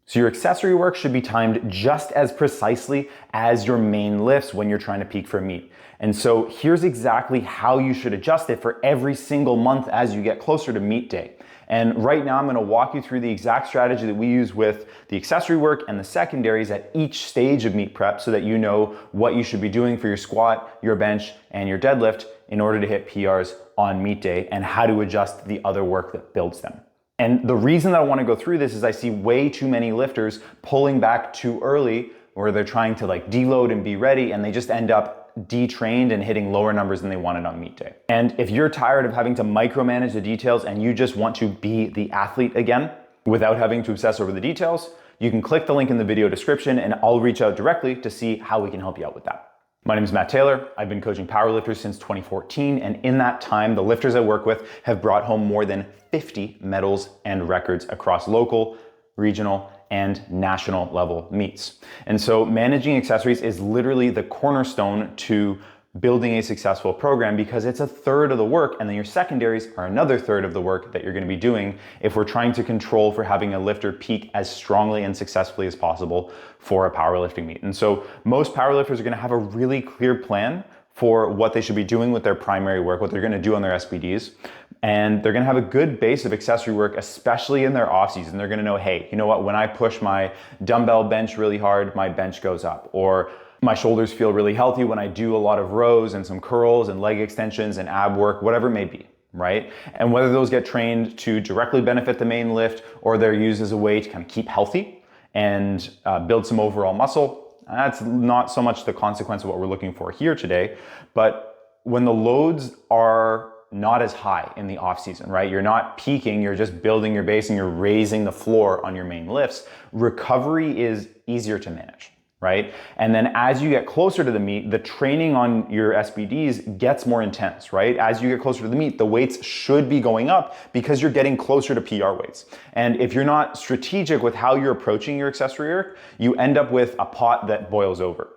So your accessory work should be timed just as precisely as your main lifts when you're trying to peak for meet. And so here's exactly how you should adjust it for every single month as you get closer to meet day. And right now I'm gonna walk you through the exact strategy that we use with the accessory work and the secondaries at each stage of meet prep so that you know what you should be doing for your squat, your bench, and your deadlift in order to hit PRs on meet day, and how to adjust the other work that builds them. And the reason that I want to go through this is I see way too many lifters pulling back too early, where they're trying to like deload and be ready, and they just end up detrained and hitting lower numbers than they wanted on meet day. And if you're tired of having to micromanage the details and you just want to be the athlete again without having to obsess over the details, you can click the link in the video description and I'll reach out directly to see how we can help you out with that. My name is Matt Taylor. I've been coaching powerlifters since 2014, and in that time, the lifters I work with have brought home more than 50 medals and records across local, regional, and national level meets. And so managing accessories is literally the cornerstone to building a successful program, because it's a third of the work, and then your secondaries are another third of the work that you're going to be doing if we're trying to control for having a lifter peak as strongly and successfully as possible for a powerlifting meet. And so most powerlifters are going to have a really clear plan for what they should be doing with their primary work, what they're going to do on their SBDs. And they're going to have a good base of accessory work, especially in their off season. They're going to know, hey, you know what, when I push my dumbbell bench really hard, my bench goes up, or my shoulders feel really healthy when I do a lot of rows and some curls and leg extensions and ab work, whatever it may be, right? And whether those get trained to directly benefit the main lift or they're used as a way to kind of keep healthy and build some overall muscle, that's not so much the consequence of what we're looking for here today. But when the loads are not as high in the off season, right? You're not peaking, you're just building your base and you're raising the floor on your main lifts. Recovery is easier to manage, right? And then as you get closer to the meet, the training on your SBDs gets more intense, right? As you get closer to the meet, the weights should be going up because you're getting closer to PR weights. And if you're not strategic with how you're approaching your accessory work, you end up with a pot that boils over.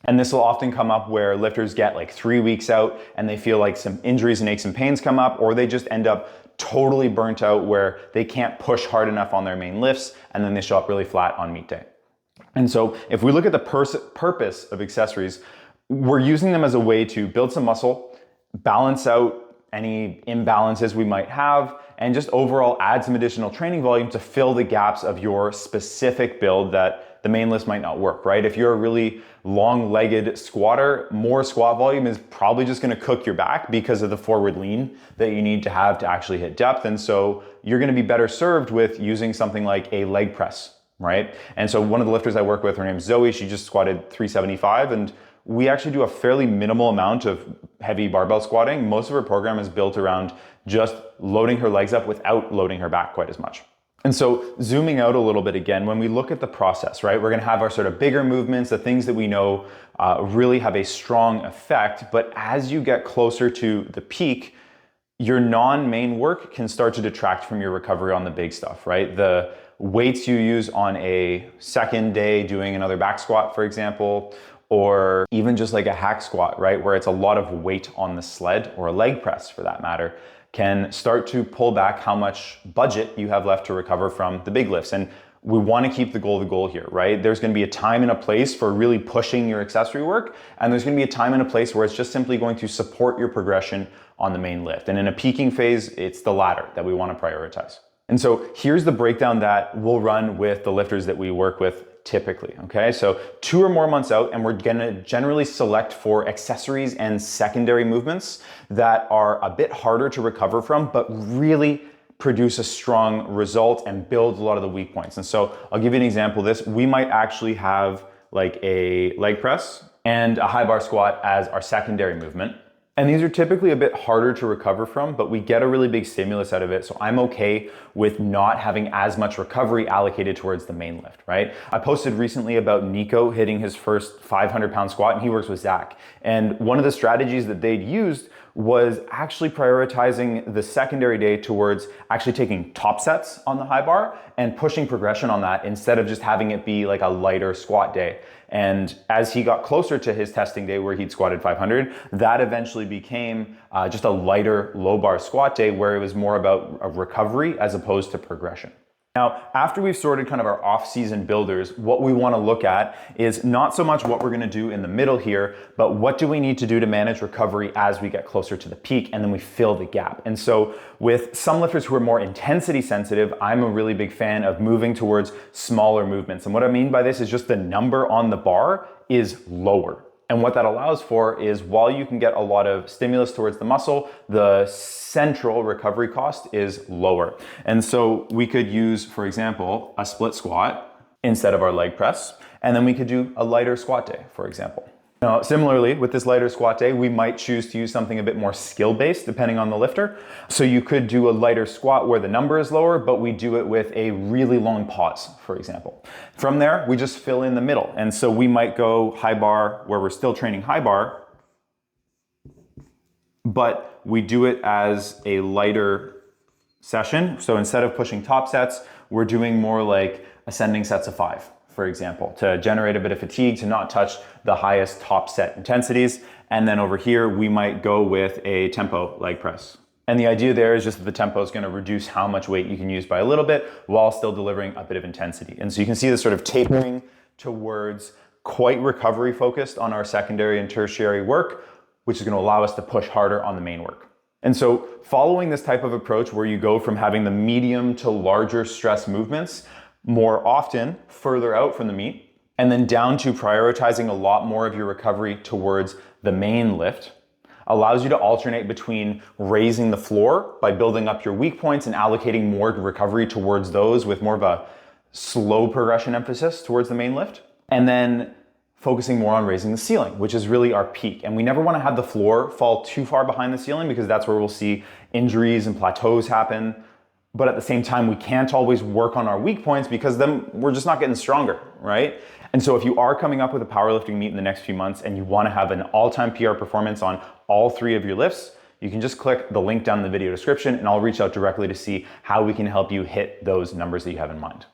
And this will often come up where lifters get like 3 weeks out and they feel like some injuries and aches and pains come up, or they just end up totally burnt out where they can't push hard enough on their main lifts, and then they show up really flat on meet day. And so if we look at the purpose of accessories, we're using them as a way to build some muscle, balance out any imbalances we might have, and just overall add some additional training volume to fill the gaps of your specific build that the main lifts might not work, right? If you're a really long-legged squatter, more squat volume is probably just gonna cook your back because of the forward lean that you need to have to actually hit depth. And so you're gonna be better served with using something like a leg press, right? And so one of the lifters I work with, her name's Zoe, she just squatted 375, and we actually do a fairly minimal amount of heavy barbell squatting. Most of her program is built around just loading her legs up without loading her back quite as much. And so zooming out a little bit again, when we look at the process, right, we're gonna have our sort of bigger movements, the things that we know really have a strong effect. But as you get closer to the peak, your non-main work can start to detract from your recovery on the big stuff, right? The weights you use on a second day doing another back squat, for example, or even just like a hack squat, right, where it's a lot of weight on the sled, or a leg press for that matter, can start to pull back how much budget you have left to recover from the big lifts. And we want to keep the goal here, right? There's going to be a time and a place for really pushing your accessory work, and there's going to be a time and a place where it's just simply going to support your progression on the main lift. And in a peaking phase, it's the latter that we want to prioritize. And so here's the breakdown that we'll run with the lifters that we work with typically, okay? So 2 or more months out, and we're gonna generally select for accessories and secondary movements that are a bit harder to recover from, but really produce a strong result and build a lot of the weak points. And so I'll give you an example of this. We might actually have like a leg press and a high bar squat as our secondary movement. And these are typically a bit harder to recover from, but we get a really big stimulus out of it. So I'm okay with not having as much recovery allocated towards the main lift, right? I posted recently about Nico hitting his first 500-pound squat, and he works with Zach. And one of the strategies that they'd used was actually prioritizing the secondary day towards actually taking top sets on the high bar and pushing progression on that instead of just having it be like a lighter squat day. And as he got closer to his testing day where he'd squatted 500, that eventually became just a lighter low bar squat day where it was more about a recovery as opposed to progression. Now, after we've sorted kind of our off-season builders, what we want to look at is not so much what we're going to do in the middle here, but what do we need to do to manage recovery as we get closer to the peak, and then we fill the gap. And so with some lifters who are more intensity sensitive, I'm a really big fan of moving towards smaller movements. And what I mean by this is just the number on the bar is lower. And what that allows for is, while you can get a lot of stimulus towards the muscle, the central recovery cost is lower. And so we could use, for example, a split squat instead of our leg press, and then we could do a lighter squat day, for example. Now, similarly, with this lighter squat day, we might choose to use something a bit more skill-based depending on the lifter. So you could do a lighter squat where the number is lower, but we do it with a really long pause, for example. From there, we just fill in the middle. And so we might go high bar where we're still training high bar, but we do it as a lighter session. So instead of pushing top sets, we're doing more like ascending sets of 5. For example, to generate a bit of fatigue, to not touch the highest top set intensities. And then over here, we might go with a tempo leg press. And the idea there is just that the tempo is going to reduce how much weight you can use by a little bit while still delivering a bit of intensity. And so you can see this sort of tapering towards quite recovery focused on our secondary and tertiary work, which is going to allow us to push harder on the main work. And so following this type of approach, where you go from having the medium to larger stress movements more often further out from the meet, and then down to prioritizing a lot more of your recovery towards the main lift, allows you to alternate between raising the floor by building up your weak points and allocating more recovery towards those with more of a slow progression emphasis towards the main lift, and then focusing more on raising the ceiling, which is really our peak. And we never want to have the floor fall too far behind the ceiling, because that's where we'll see injuries and plateaus happen. But at the same time, we can't always work on our weak points, because then we're just not getting stronger, right? And so if you are coming up with a powerlifting meet in the next few months and you want to have an all-time PR performance on all 3 of your lifts, you can just click the link down in the video description and I'll reach out directly to see how we can help you hit those numbers that you have in mind.